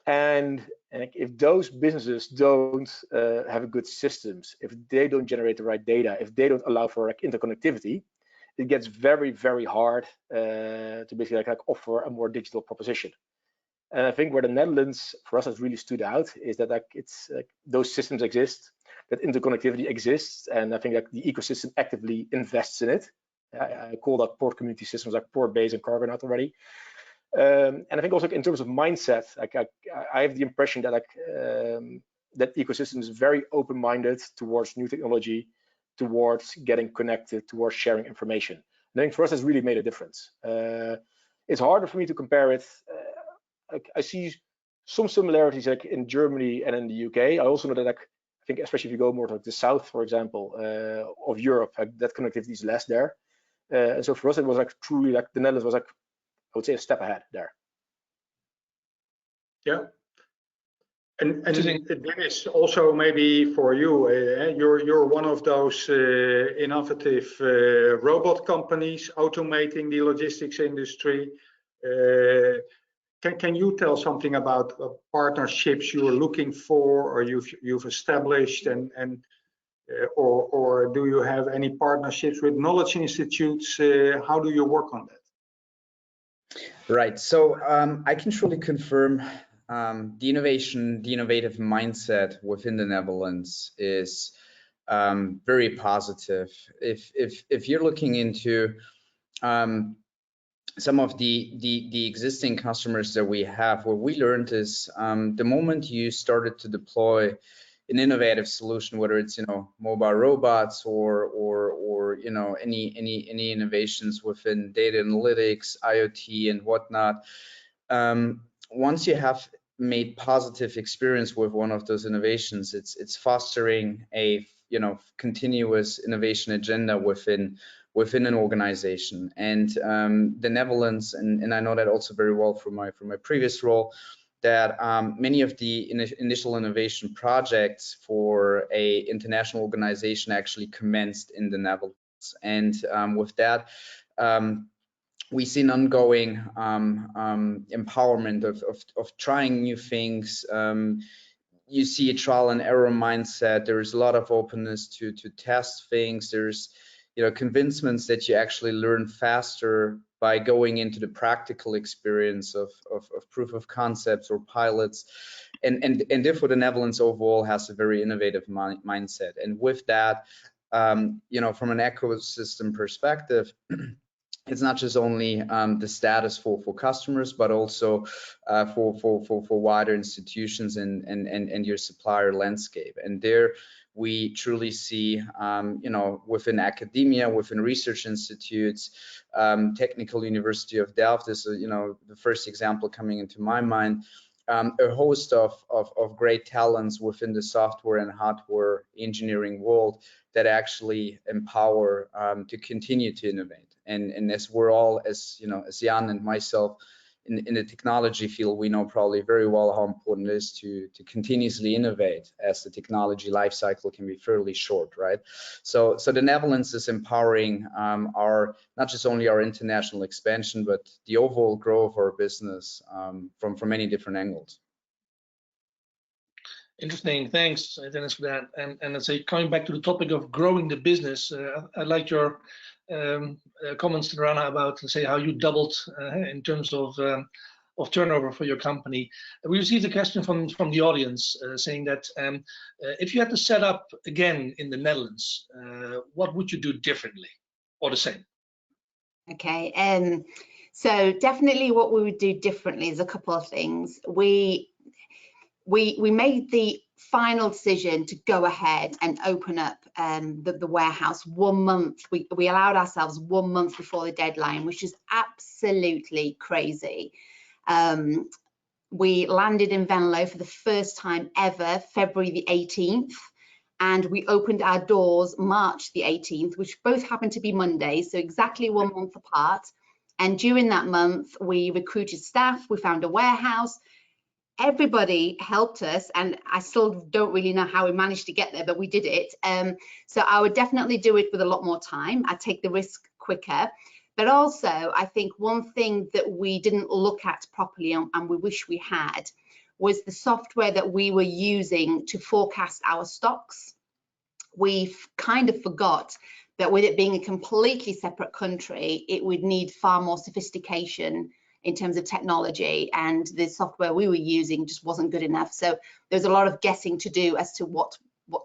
And if those businesses don't have good systems, if they don't generate the right data, if they don't allow for like interconnectivity, it gets very, very hard to basically like offer a more digital proposition. And I think where the Netherlands for us has really stood out is that like it's like those systems exist, that interconnectivity exists, and I think like the ecosystem actively invests in it. I call that port community systems like Portbase and Cargonaut already. And I think also in terms of mindset, like I have the impression that like that ecosystem is very open-minded towards new technology, towards getting connected, towards sharing information. And I think for us has really made a difference. It's harder for me to compare it. I see some similarities like in Germany and in the UK. I also know that like I think especially if you go more to like the south, for example, of Europe, like that connectivity is less there. And so for us, it was like truly like the Netherlands was like, I would say, a step ahead there. Yeah. And Dennis, also maybe for you, you're one of those innovative robot companies automating the logistics industry. Can you tell something about partnerships you're looking for, or you've established, or do you have any partnerships with knowledge institutes? How do you work on that? Right. So I can truly confirm the innovative mindset within the Netherlands is very positive. If you're looking into some of the existing customers that we have, what we learned is the moment you started to deploy an innovative solution, whether it's mobile robots or any innovations within data analytics, IoT and whatnot, once you have made positive experience with one of those innovations. It's fostering a continuous innovation agenda within an organization. And the Netherlands, and I know that also very well from my previous role, that many of the initial innovation projects for a international organization actually commenced in the Netherlands. And with that, we see an ongoing empowerment of trying new things. You see a trial and error mindset. There is a lot of openness to test things. There's convincements that you actually learn faster by going into the practical experience of proof of concepts or pilots. And therefore the Netherlands overall has a very innovative mindset. And with that, from an ecosystem perspective, it's not just only the status for customers, but also for wider institutions and your supplier landscape. And there we truly see, within academia, within research institutes, Technical University of Delft is, the first example coming into my mind, a host of great talents within the software and hardware engineering world that actually empower to continue to innovate. And as we're all, as Jan and myself in the technology field, we know probably very well how important it is to continuously innovate, as the technology life cycle can be fairly short, right? So the Netherlands is empowering not just only our international expansion, but the overall growth of our business from many different angles. Interesting, thanks, Dennis, for that. And let's say, coming back to the topic of growing the business, I like your comments, Rana, about, let's say, how you doubled in terms of turnover for your company. We received a question from the audience saying that if you had to set up again in the Netherlands, what would you do differently or the same? Okay, so definitely what we would do differently is a couple of things. We made the final decision to go ahead and open up the warehouse 1 month. We allowed ourselves 1 month before the deadline, which is absolutely crazy. We landed in Venlo for the first time ever, February the 18th, and we opened our doors March the 18th, which both happened to be Mondays, so exactly 1 month apart. And during that month, we recruited staff, we found a warehouse. Everybody helped us, and I still don't really know how we managed to get there, but we did it. So I would definitely do it with a lot more time. I'd take the risk quicker. But also, I think one thing that we didn't look at properly, and we wish we had, was the software that we were using to forecast our stocks. We kind of forgot that with it being a completely separate country, it would need far more sophistication in terms of technology, and the software we were using just wasn't good enough. So there's a lot of guessing to do as to what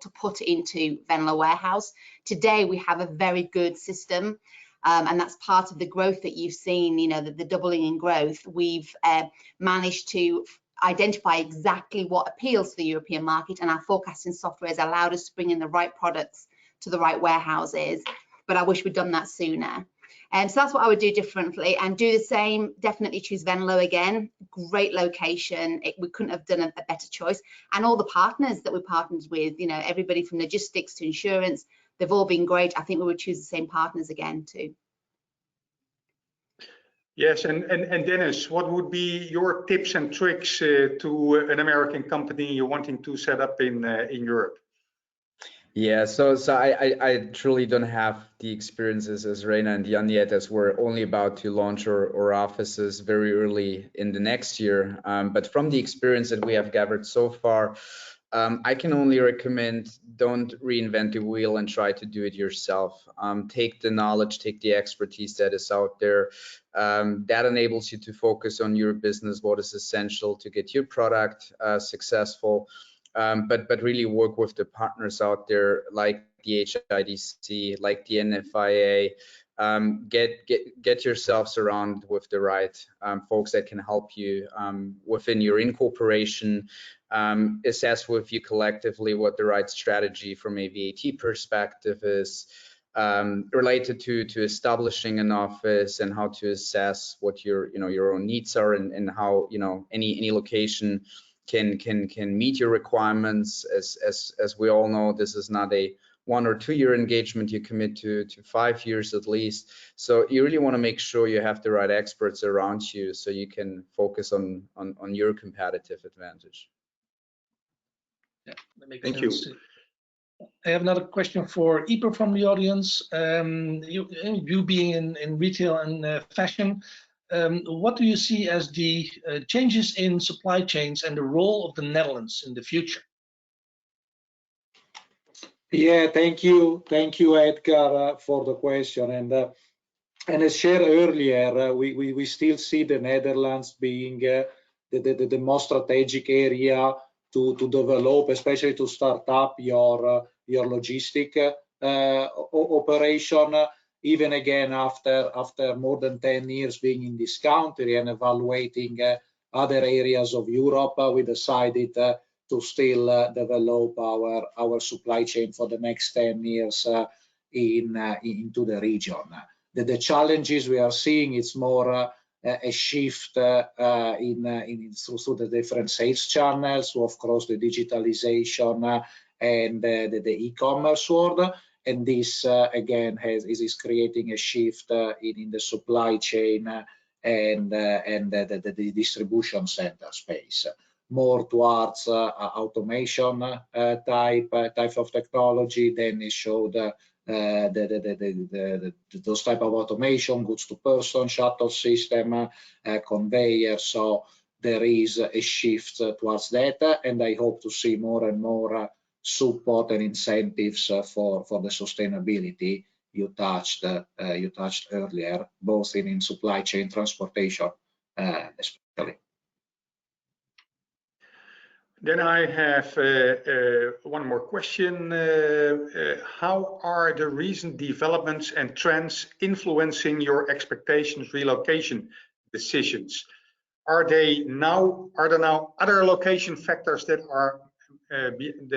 to put into Venlo warehouse. Today we have a very good system, and that's part of the growth that you've seen, the doubling in growth. We've managed to identify exactly what appeals to the European market, and our forecasting software has allowed us to bring in the right products to the right warehouses, but I wish we'd done that sooner. So that's what I would do differently, and do the same. Definitely choose Venlo again. Great location. We couldn't have done a better choice. And all the partners that we partnered with, everybody from logistics to insurance, they've all been great. I think we would choose the same partners again too. Yes, and Dennis, what would be your tips and tricks to an American company you're wanting to set up in Europe? Yeah, so I truly don't have the experiences as Reina and Jan yet, as we're only about to launch our offices very early in the next year. But from the experience that we have gathered so far, I can only recommend, don't reinvent the wheel and try to do it yourself. Take the knowledge, take the expertise that is out there. That enables you to focus on your business, what is essential to get your product successful. But really work with the partners out there, like the HIDC, like the NFIA. Get yourself surrounded with the right folks that can help you within your incorporation. Assess with you collectively what the right strategy from a VAT perspective is, related to establishing an office, and how to assess what your own needs are, and how any location can meet your requirements. As we all know, this is not a 1 or 2 year engagement. You commit to 5 years at least. So you really want to make sure you have the right experts around you so you can focus on your competitive advantage. Yeah, that makes Thank sense. you. I have another question for Iper from the audience. You being in retail and fashion, what do you see as the changes in supply chains and the role of the Netherlands in the future? Yeah, thank you, Edgar, for the question. And as shared earlier, we still see the Netherlands being the most strategic area to develop, especially to start up your logistic operation. Even again after more than 10 years being in this country and evaluating other areas of Europe, we decided to still develop our supply chain for the next 10 years into the region. The challenges we are seeing is more a shift through the different sales channels, so of course the digitalization and the e-commerce world, and this again is creating a shift in the supply chain and the distribution center space, more towards automation type of technology. Then it showed those type of automation, goods to person, shuttle system, conveyor. So there is a shift towards that, and I hope to see more and more support and incentives for the sustainability you touched earlier, both in supply chain transportation especially. Then I have one more question. How are the recent developments and trends influencing your expectations, relocation decisions? Are there now other location factors that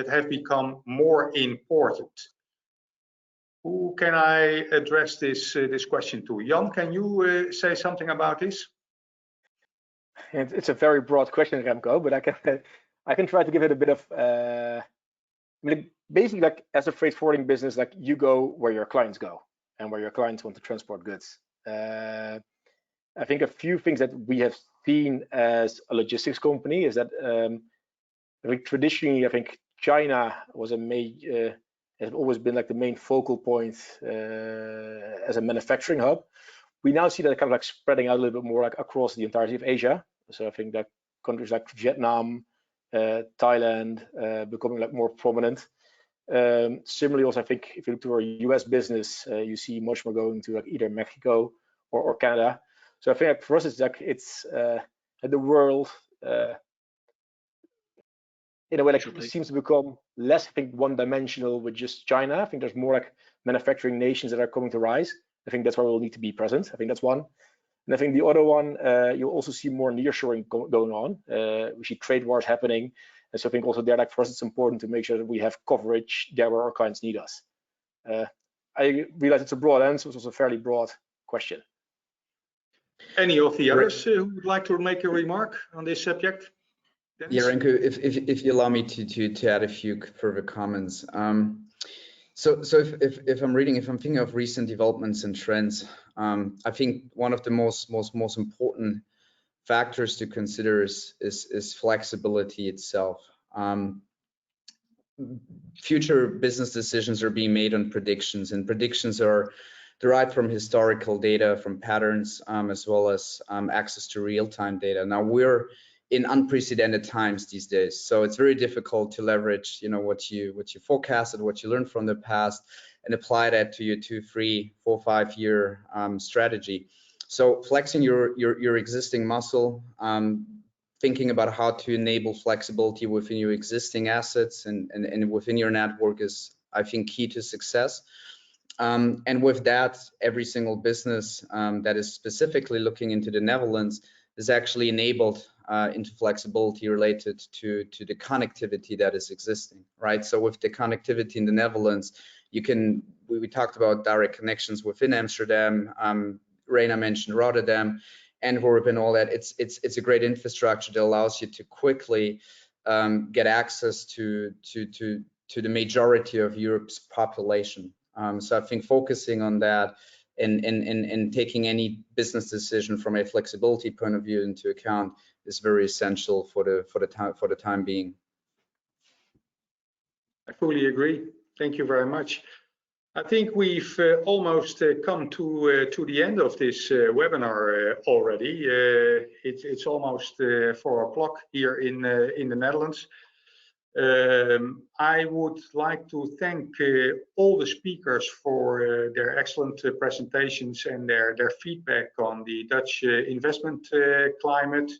have become more important? Who can I address this question to? Jan, can you say something about this? It's a very broad question, Remco, but I can try to give it a bit of basically, like, as a freight forwarding business, like, you go where your clients go and where your clients want to transport goods. I think a few things that we have seen as a logistics company is that traditionally, I think China was has always been like the main focal point as a manufacturing hub. We now see that kind of like spreading out a little bit more like across the entirety of Asia. So I think that countries like Vietnam, Thailand becoming like more prominent. Similarly, also I think if you look to our US business, you see much more going to like either Mexico or Canada. So I think like for us, it's like the world in a way like it seems to become less, I think, one-dimensional with just China. I think there's more like manufacturing nations that are coming to rise. I think that's where we'll need to be present. I think that's one. And I think the other one, you'll also see more nearshoring going on. We see trade wars happening. And so I think also there, like for us, it's important to make sure that we have coverage there where our clients need us. I realize it's a broad answer, it's also a fairly broad question. Any of the others who would like to make a remark on this subject? Dennis? Yeah, Remco, if you allow me to add a few further comments. So if I'm thinking of recent developments and trends, I think one of the most important factors to consider is flexibility itself. Future business decisions are being made on predictions, and predictions are derived from historical data, from patterns, as well as access to real-time data. Now we're in unprecedented times these days, so it's very difficult to leverage, what you forecasted, what you learned from the past, and apply that to your 2, 3, 4, 5 year strategy. So flexing your existing muscle, thinking about how to enable flexibility within your existing assets and within your network is, I think, key to success. And with that, every single business that is specifically looking into the Netherlands is actually enabled into flexibility related to the connectivity that is existing, right? So with the connectivity in the Netherlands, we talked about direct connections within Amsterdam. Reina mentioned Rotterdam. Antwerp and all that. It's a great infrastructure that allows you to quickly get access to the majority of Europe's population. So I think focusing on that and taking any business decision from a flexibility point of view into account is very essential for the time being. I fully agree. Thank you very much. I think we've almost come to the end of this webinar already. It's almost 4 o'clock here in the Netherlands. I would like to thank all the speakers for their excellent presentations and their feedback on the Dutch investment climate.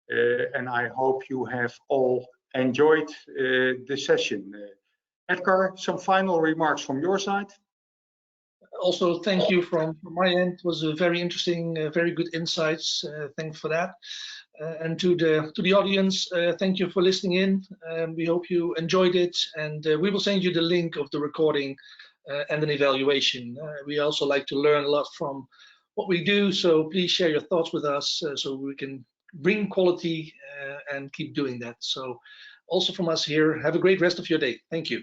And I hope you have all enjoyed the session. Edgar, some final remarks from your side? Also, thank you from my end. It was a very interesting, very good insights. Thanks for that. And to the audience, thank you for listening in. We hope you enjoyed it, and we will send you the link of the recording and an evaluation. We also like to learn a lot from what we do, so please share your thoughts with us so we can bring quality and keep doing that. So also from us here, have a great rest of your day. Thank you.